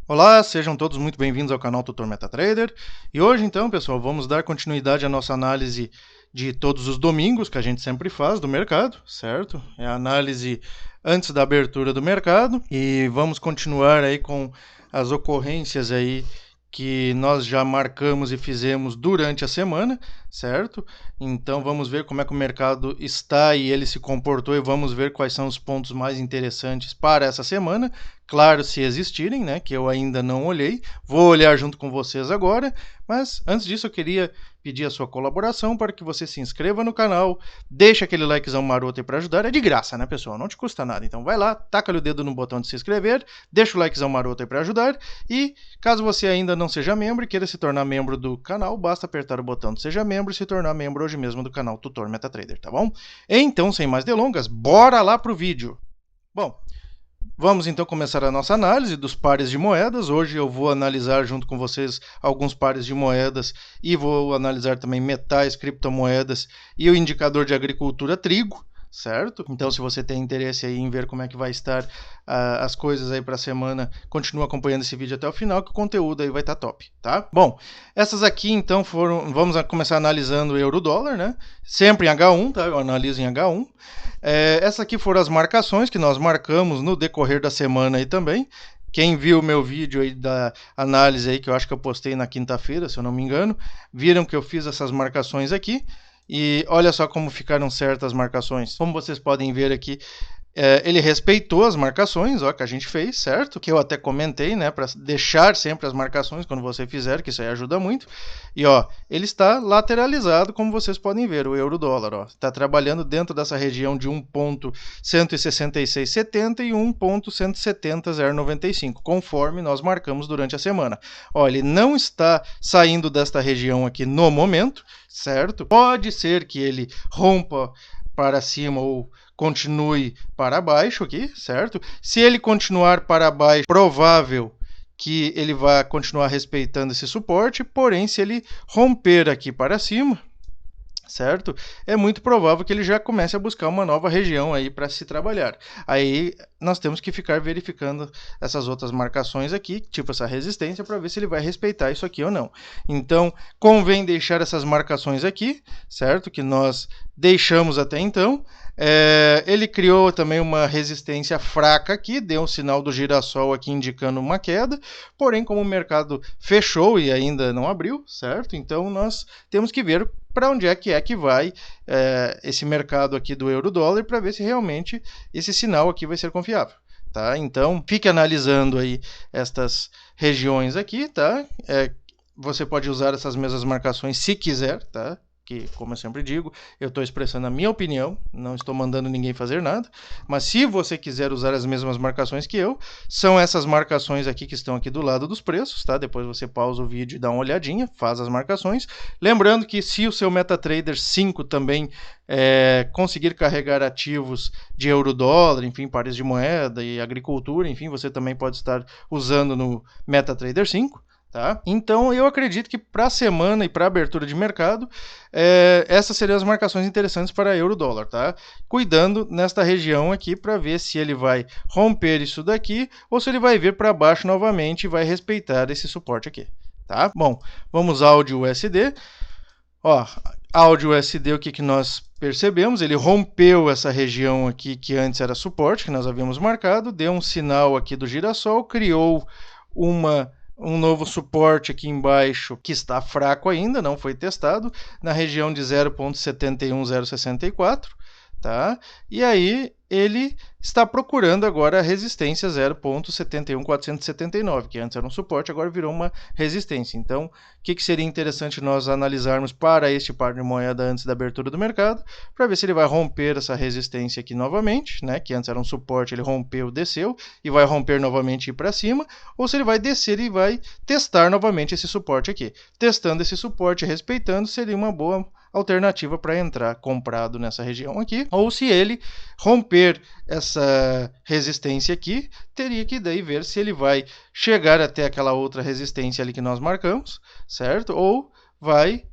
Olá, sejam todos muito bem-vindos ao canal Tutor MetaTrader. E hoje, então, pessoal, vamos dar continuidade à nossa análise de todos os domingos que a gente sempre faz do mercado, certo? É a análise antes da abertura do mercado e vamos continuar aí com as ocorrências aí que nós já marcamos e fizemos durante a semana, certo? Então vamos ver como é que o mercado está e ele se comportou e vamos ver quais são os pontos mais interessantes para essa semana. Claro, se existirem, né, que eu ainda não olhei. Vou olhar junto com vocês agora, mas antes disso eu queria pedir a sua colaboração para que você se inscreva no canal, deixe aquele likezão maroto aí para ajudar. É de graça, né, pessoal? Não te custa nada. Então vai lá, taca o dedo no botão de se inscrever, deixa o likezão maroto aí para ajudar e caso você ainda não seja membro e queira se tornar membro do canal, basta apertar o botão de seja membro e se tornar membro hoje mesmo do canal Tutor MetaTrader, tá bom? Então, sem mais delongas, bora lá pro vídeo. Bom, vamos então começar a nossa análise dos pares de moedas. Hoje eu vou analisar junto com vocês alguns pares de moedas e vou analisar também metais, criptomoedas e o indicador de agricultura trigo, certo? Então, se você tem interesse aí em ver como é que vai estar as coisas aí para a semana, continua acompanhando esse vídeo até o final, que o conteúdo aí vai estar top, tá? Bom, essas aqui então foram, vamos começar analisando o euro-dólar, né? Sempre em H1, tá? Eu analiso em H1. Essas aqui foram as marcações que nós marcamos no decorrer da semana aí também. Quem viu o meu vídeo aí da análise aí, que eu acho que eu postei na quinta-feira, se eu não me engano, viram que eu fiz essas marcações aqui. E olha só como ficaram certas as marcações. Como vocês podem ver aqui, ele respeitou as marcações, ó, que a gente fez, certo? Que eu até comentei, né, para deixar sempre as marcações quando você fizer, que isso aí ajuda muito. E ó, ele está lateralizado, como vocês podem ver, o euro-dólar, ó, está trabalhando dentro dessa região de 1.16670 e 1.170,095, conforme nós marcamos durante a semana. Ó, ele não está saindo desta região aqui no momento, certo? Pode ser que ele rompa para cima ou continue para baixo aqui, certo? Se ele continuar para baixo, provável que ele vai continuar respeitando esse suporte, porém, se ele romper aqui para cima, certo? É muito provável que ele já comece a buscar uma nova região aí para se trabalhar. Aí nós temos que ficar verificando essas outras marcações aqui, tipo essa resistência, para ver se ele vai respeitar isso aqui ou não. Então, convém deixar essas marcações aqui, certo? Que nós deixamos até então. Ele criou também uma resistência fraca aqui, deu um sinal do girassol aqui indicando uma queda, porém como o mercado fechou e ainda não abriu, certo? Então nós temos que ver para onde é que vai esse mercado aqui do euro-dólar para ver se realmente esse sinal aqui vai ser confiável, tá? Então fique analisando aí estas regiões aqui, tá? Você pode usar essas mesmas marcações se quiser, tá? Que, como eu sempre digo, eu estou expressando a minha opinião, não estou mandando ninguém fazer nada, mas se você quiser usar as mesmas marcações que eu, são essas marcações aqui que estão aqui do lado dos preços, tá? Depois você pausa o vídeo e dá uma olhadinha, faz as marcações. Lembrando que se o seu MetaTrader 5 também conseguir carregar ativos de euro-dólar, enfim, pares de moeda e agricultura, enfim, você também pode estar usando no MetaTrader 5. Tá? Então eu acredito que para a semana e para a abertura de mercado, essas seriam as marcações interessantes para euro-dólar, tá? Cuidando nesta região aqui para ver se ele vai romper isso daqui ou se ele vai vir para baixo novamente e vai respeitar esse suporte aqui, tá? Bom, vamos áudio USD. Ó, áudio USD, o que nós percebemos? Ele rompeu essa região aqui que antes era suporte, que nós havíamos marcado, deu um sinal aqui do girassol, criou um novo suporte aqui embaixo que está fraco ainda, não foi testado, na região de 0.71064, tá? E aí ele está procurando agora a resistência 0.71479, que antes era um suporte, agora virou uma resistência. Então, o que seria interessante nós analisarmos para este par de moeda antes da abertura do mercado, para ver se ele vai romper essa resistência aqui novamente, né? Que antes era um suporte, ele rompeu, desceu, e vai romper novamente e ir para cima, ou se ele vai descer e vai testar novamente esse suporte aqui. Testando esse suporte e respeitando, seria uma boa alternativa para entrar comprado nessa região aqui, ou se ele romper essa resistência aqui, teria que daí ver se ele vai chegar até aquela outra resistência ali que nós marcamos, certo? Ou vai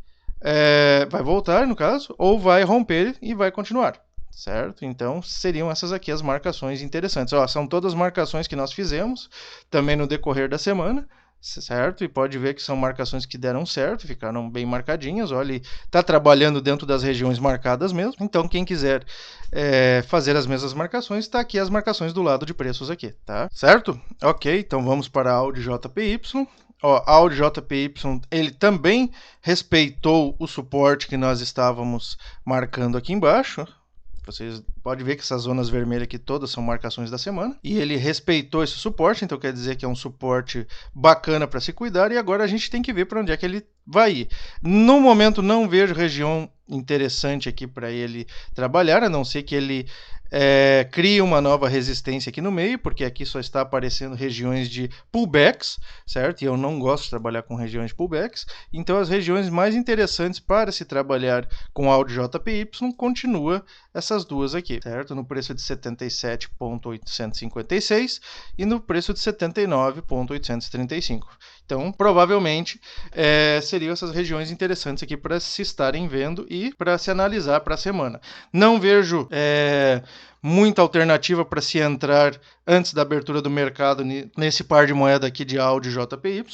voltar, no caso, ou vai romper e vai continuar, certo? Então, seriam essas aqui as marcações interessantes. Ó, são todas marcações que nós fizemos também no decorrer da semana, certo? E pode ver que são marcações que deram certo, ficaram bem marcadinhas. Olha, ele está trabalhando dentro das regiões marcadas mesmo. Então, quem quiser fazer as mesmas marcações, está aqui as marcações do lado de preços aqui, tá? Certo? Ok, então vamos para a Audi JPY. Ó, a Audi JPY, ele também respeitou o suporte que nós estávamos marcando aqui embaixo. Vocês podem ver que essas zonas vermelhas aqui todas são marcações da semana. E ele respeitou esse suporte, então quer dizer que é um suporte bacana para se cuidar. E agora a gente tem que ver para onde é que ele vai ir. No momento não vejo região interessante aqui para ele trabalhar, a não ser que ele crie uma nova resistência aqui no meio, porque aqui só está aparecendo regiões de pullbacks, certo? E eu não gosto de trabalhar com regiões de pullbacks. Então as regiões mais interessantes para se trabalhar com Audi JPY continua essas duas aqui, certo? No preço de 77,856 e no preço de 79,835. Então, provavelmente, seriam essas regiões interessantes aqui para se estarem vendo e para se analisar para a semana. Não vejo muita alternativa para se entrar antes da abertura do mercado nesse par de moeda aqui de Audi JPY,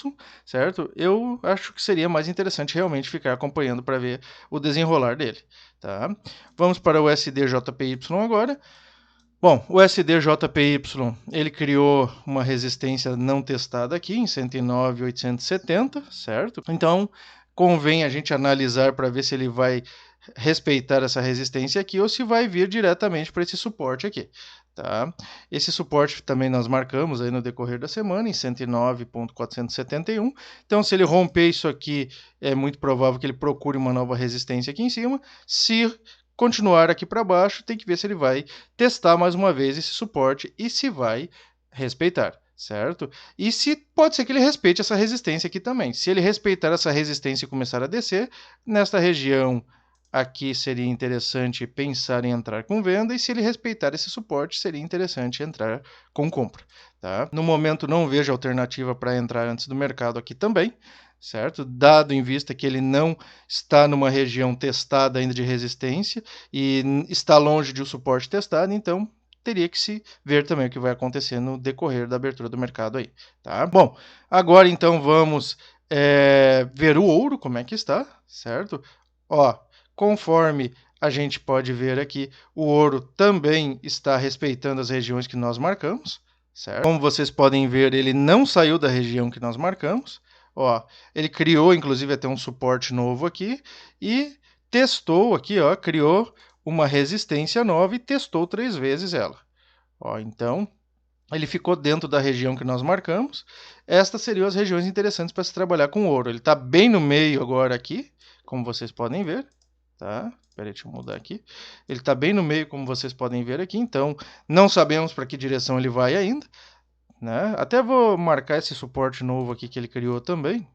certo? Eu acho que seria mais interessante realmente ficar acompanhando para ver o desenrolar dele, tá? Vamos para o SDJPY agora. Bom, o SDJPY, ele criou uma resistência não testada aqui em 109,870, certo? Então, convém a gente analisar para ver se ele vai respeitar essa resistência aqui ou se vai vir diretamente para esse suporte aqui, tá? Esse suporte também nós marcamos aí no decorrer da semana em 109,471. Então, se ele romper isso aqui, é muito provável que ele procure uma nova resistência aqui em cima. Se continuar aqui para baixo, tem que ver se ele vai testar mais uma vez esse suporte e se vai respeitar, certo? E se pode ser que ele respeite essa resistência aqui também. Se ele respeitar essa resistência e começar a descer, nesta região aqui seria interessante pensar em entrar com venda, e se ele respeitar esse suporte, seria interessante entrar com compra, tá? No momento não vejo alternativa para entrar antes do mercado aqui também, certo? Dado em vista que ele não está numa região testada ainda de resistência e está longe de um suporte testado, então teria que se ver também o que vai acontecer no decorrer da abertura do mercado aí, tá? Bom, agora então vamos ver o ouro, como é que está, certo? Ó, conforme a gente pode ver aqui, o ouro também está respeitando as regiões que nós marcamos, certo? Como vocês podem ver, ele não saiu da região que nós marcamos. Ó, ele criou, inclusive, até um suporte novo aqui e testou aqui, ó, criou uma resistência nova e testou 3 vezes ela. Ó, então, ele ficou dentro da região que nós marcamos. Estas seriam as regiões interessantes para se trabalhar com ouro. Ele está bem no meio agora aqui, como vocês podem ver. Tá? Peraí, deixa eu mudar aqui. Ele está bem no meio, como vocês podem ver aqui. Então, não sabemos para que direção ele vai ainda, né? Até vou marcar esse suporte novo aqui que ele criou também.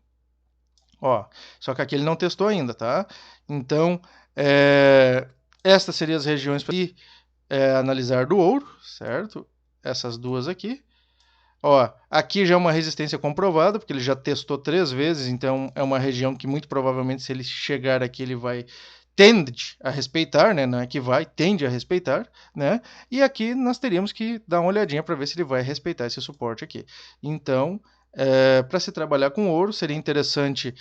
Ó, só que aqui ele não testou ainda, tá? Então, estas seriam as regiões para analisar do ouro, certo? Essas duas aqui. Ó, aqui já é uma resistência comprovada, porque ele já testou 3 vezes, então é uma região que muito provavelmente, se ele chegar aqui, ele tende a respeitar, né? Não é que vai, tende a respeitar, né? E aqui nós teríamos que dar uma olhadinha para ver se ele vai respeitar esse suporte aqui. Então, para se trabalhar com ouro, seria interessante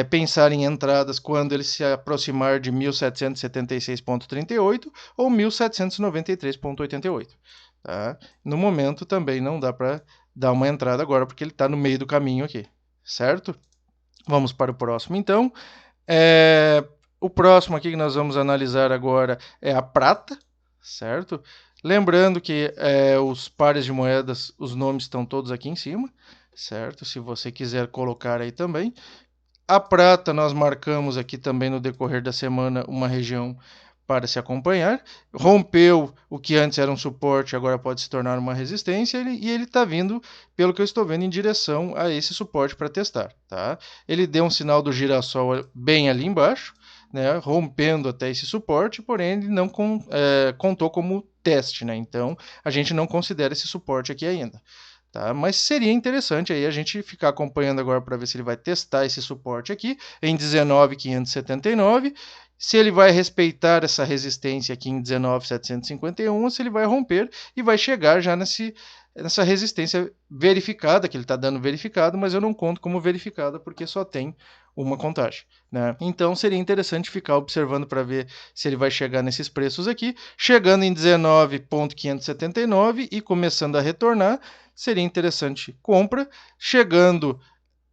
pensar em entradas quando ele se aproximar de 1776,38 ou 1793,88. Tá? No momento também não dá para dar uma entrada agora, porque ele está no meio do caminho aqui, certo? Vamos para o próximo, então. O próximo aqui que nós vamos analisar agora é a prata, certo? Lembrando que os pares de moedas, os nomes estão todos aqui em cima, certo? Se você quiser colocar aí também. A prata nós marcamos aqui também no decorrer da semana uma região para se acompanhar. Rompeu o que antes era um suporte, agora pode se tornar uma resistência, e ele está vindo, pelo que eu estou vendo, em direção a esse suporte para testar, tá? Ele deu um sinal do girassol bem ali embaixo, né, rompendo até esse suporte, porém ele não contou como teste, né? Então a gente não considera esse suporte aqui ainda. Tá? Mas seria interessante aí a gente ficar acompanhando agora para ver se ele vai testar esse suporte aqui em 19.579 se ele vai respeitar essa resistência aqui em 19.751 ou se ele vai romper e vai chegar já nessa resistência verificada, que ele está dando verificado, mas eu não conto como verificada porque só tem uma contagem, né? Então seria interessante ficar observando para ver se ele vai chegar nesses preços aqui. Chegando em 19.579 e começando a retornar, seria interessante compra. Chegando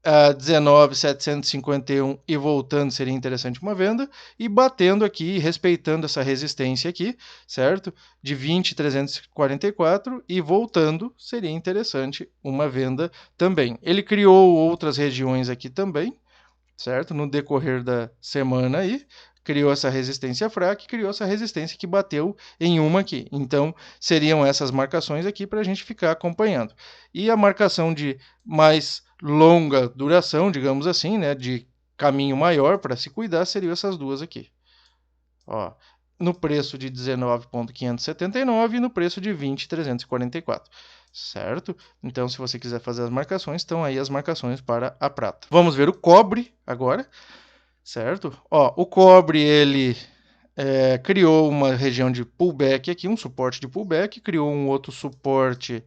a 19.751 e voltando, seria interessante uma venda, e batendo aqui, respeitando essa resistência aqui, certo? De 20.344 e voltando, seria interessante uma venda também. Ele criou outras regiões aqui também, certo? No decorrer da semana aí, criou essa resistência fraca e criou essa resistência que bateu em uma aqui. Então, seriam essas marcações aqui para a gente ficar acompanhando. E a marcação de mais longa duração, digamos assim, né, de caminho maior para se cuidar, seriam essas duas aqui. Ó, no preço de 19.579 e no preço de 20.344. Certo? Então, se você quiser fazer as marcações, estão aí as marcações para a prata. Vamos ver o cobre agora, certo? Ó, o cobre, ele criou uma região de pullback aqui, um suporte de pullback, criou um outro suporte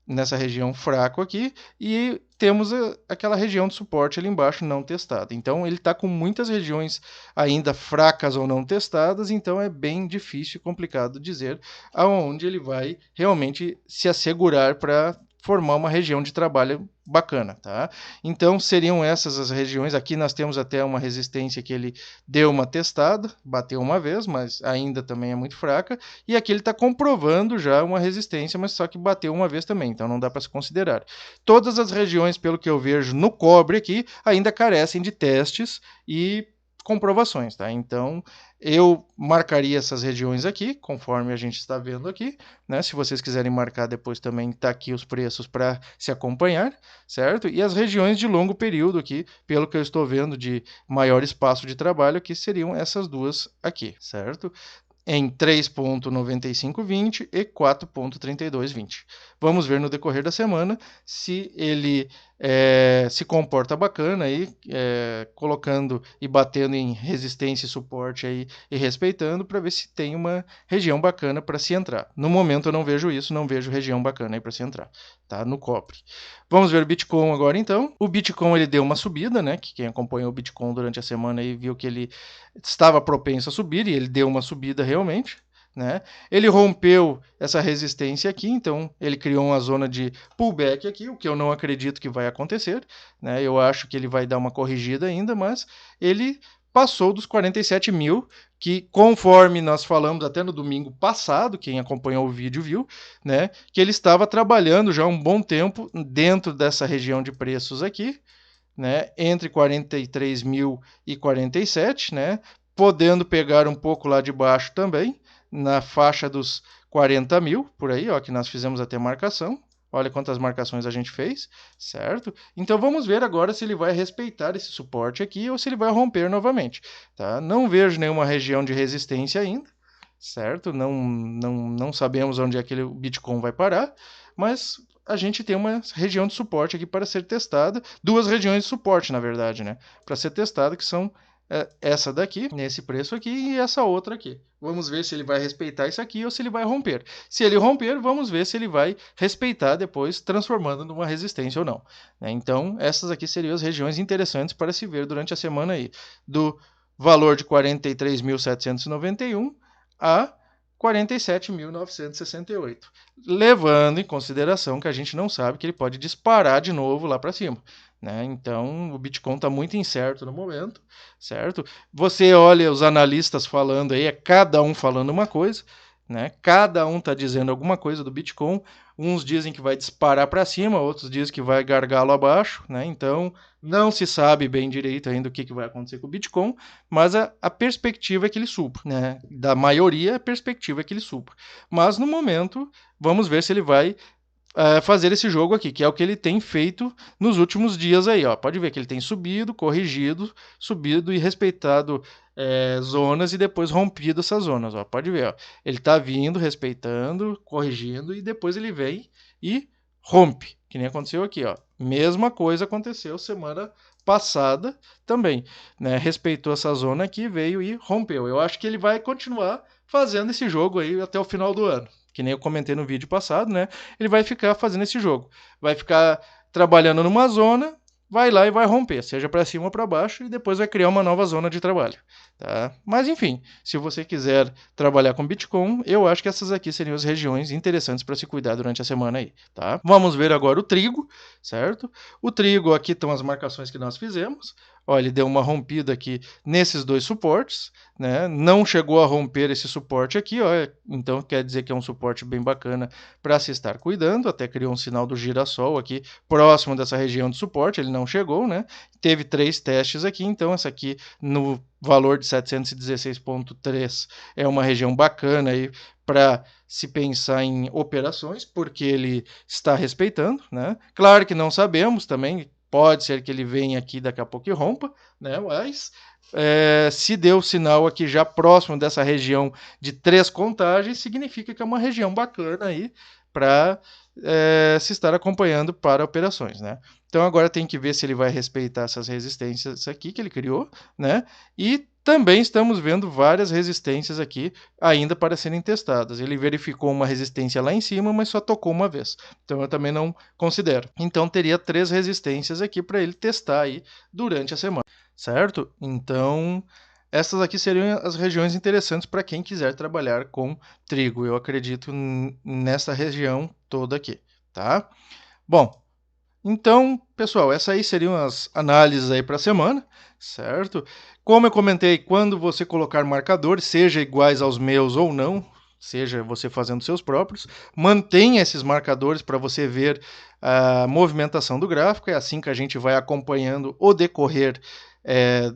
nessa região fraco aqui, e temos aquela região de suporte ali embaixo não testada. Então ele está com muitas regiões ainda fracas ou não testadas, então é bem difícil e complicado dizer aonde ele vai realmente se assegurar para formar uma região de trabalho bacana, tá? Então seriam essas as regiões. Aqui nós temos até uma resistência que ele deu uma testada, bateu uma vez, mas ainda também é muito fraca, e aqui ele está comprovando já uma resistência, mas só que bateu uma vez também, então não dá para se considerar. Todas as regiões, pelo que eu vejo no cobre aqui, ainda carecem de testes e comprovações, tá? Então, eu marcaria essas regiões aqui, conforme a gente está vendo aqui, né? Se vocês quiserem marcar depois também, tá aqui os preços para se acompanhar, certo? E as regiões de longo período aqui, pelo que eu estou vendo de maior espaço de trabalho aqui, seriam essas duas aqui, certo? Em 3.9520 e 4.3220. Vamos ver no decorrer da semana se ele se comporta bacana aí, colocando e batendo em resistência e suporte aí e respeitando, para ver se tem uma região bacana para se entrar. No momento eu não vejo isso, não vejo região bacana aí para se entrar, tá? No cobre. Vamos ver o Bitcoin agora então. O Bitcoin ele deu uma subida, né? Que quem acompanhou o Bitcoin durante a semana aí viu que ele estava propenso a subir, e ele deu uma subida realmente, né? Ele rompeu essa resistência aqui, então ele criou uma zona de pullback aqui, o que eu não acredito que vai acontecer, né? Eu acho que ele vai dar uma corrigida ainda, mas ele passou dos 47 mil, que conforme nós falamos até no domingo passado, quem acompanhou o vídeo viu, né? Que ele estava trabalhando já um bom tempo dentro dessa região de preços aqui, né, entre 43 mil e 47, né, podendo pegar um pouco lá de baixo também, na faixa dos 40 mil, por aí, ó, que nós fizemos até marcação. Olha quantas marcações a gente fez, certo? Então vamos ver agora se ele vai respeitar esse suporte aqui ou se ele vai romper novamente, tá? Não vejo nenhuma região de resistência ainda, certo? Não sabemos onde é que o Bitcoin vai parar, mas a gente tem uma região de suporte aqui para ser testada, duas regiões de suporte, na verdade, né? Para ser testada, que são essa daqui, nesse preço aqui, e essa outra aqui. Vamos ver se ele vai respeitar isso aqui ou se ele vai romper. Se ele romper, vamos ver se ele vai respeitar depois, transformando numa resistência ou não, né? Então, essas aqui seriam as regiões interessantes para se ver durante a semana aí, do valor de 43.791 a 47.968, levando em consideração que a gente não sabe que ele pode disparar de novo lá para cima, né? Então o Bitcoin está muito incerto no momento, certo? Você olha os analistas falando aí, cada um falando uma coisa, né? Cada um está dizendo alguma coisa do Bitcoin. Uns dizem que vai disparar para cima, outros dizem que vai gargalo abaixo, né? Então não se sabe bem direito ainda o que vai acontecer com o Bitcoin, mas a perspectiva é que ele suba, né? Da maioria, a perspectiva é que ele suba. Mas no momento, vamos ver se ele vai fazer esse jogo aqui, que é o que ele tem feito nos últimos dias aí, ó. Pode ver que ele tem subido, corrigido, subido e respeitado zonas e depois rompido essas zonas, ó. Pode ver, ó. Ele tá vindo, respeitando, corrigindo e depois ele vem e rompe, que nem aconteceu aqui, ó. Mesma coisa aconteceu semana passada também, né? Respeitou essa zona aqui, veio e rompeu. Eu acho que ele vai continuar fazendo esse jogo aí até o final do ano. Que nem eu comentei no vídeo passado, né? Ele vai ficar fazendo esse jogo. Vai ficar trabalhando numa zona, vai lá e vai romper, seja para cima ou para baixo, e depois vai criar uma nova zona de trabalho. Tá? Mas enfim, se você quiser trabalhar com Bitcoin, eu acho que essas aqui seriam as regiões interessantes para se cuidar durante a semana aí. Tá? Vamos ver agora o trigo, certo? O trigo, aqui estão as marcações que nós fizemos. Olha, ele deu uma rompida aqui nesses dois suportes, né? Não chegou a romper esse suporte aqui, ó, então quer dizer que é um suporte bem bacana para se estar cuidando. Até criou um sinal do girassol aqui próximo dessa região de suporte, ele não chegou, né? Teve 3 testes aqui, então essa aqui no valor de 716,3 é uma região bacana aí para se pensar em operações, porque ele está respeitando, né? Claro que não sabemos também. Pode ser que ele venha aqui daqui a pouco e rompa, né? Mas se deu sinal aqui já próximo dessa região de 3 contagens, significa que é uma região bacana aí para se estar acompanhando para operações, né? Então agora tem que ver se ele vai respeitar essas resistências aqui que ele criou, né? E também estamos vendo várias resistências aqui ainda para serem testadas. Ele verificou uma resistência lá em cima, mas só tocou uma vez. Então eu também não considero. Então teria 3 resistências aqui para ele testar aí durante a semana, certo? Então essas aqui seriam as regiões interessantes para quem quiser trabalhar com trigo. Eu acredito nessa região toda aqui, tá? Bom, então, pessoal, essas aí seriam as análises aí para a semana, certo? Como eu comentei, quando você colocar marcadores, seja iguais aos meus ou não, seja você fazendo seus próprios, mantenha esses marcadores para você ver a movimentação do gráfico. É assim que a gente vai acompanhando o decorrer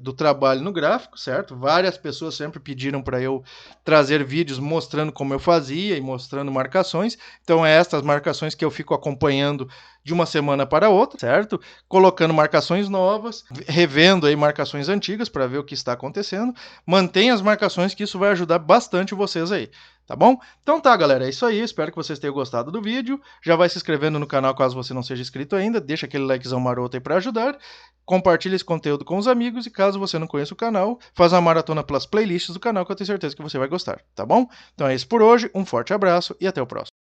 do trabalho no gráfico, certo? Várias pessoas sempre pediram para eu trazer vídeos mostrando como eu fazia e mostrando marcações. Então, é estas marcações que eu fico acompanhando de uma semana para outra, certo? Colocando marcações novas, revendo aí marcações antigas para ver o que está acontecendo. Mantenha as marcações, que isso vai ajudar bastante vocês aí, tá bom? Então tá, galera, é isso aí. Espero que vocês tenham gostado do vídeo. Já vai se inscrevendo no canal caso você não seja inscrito ainda. Deixa aquele likezão maroto aí para ajudar. Compartilhe esse conteúdo com os amigos e caso você não conheça o canal, faz uma maratona pelas playlists do canal que eu tenho certeza que você vai gostar, tá bom? Então é isso por hoje, um forte abraço e até o próximo.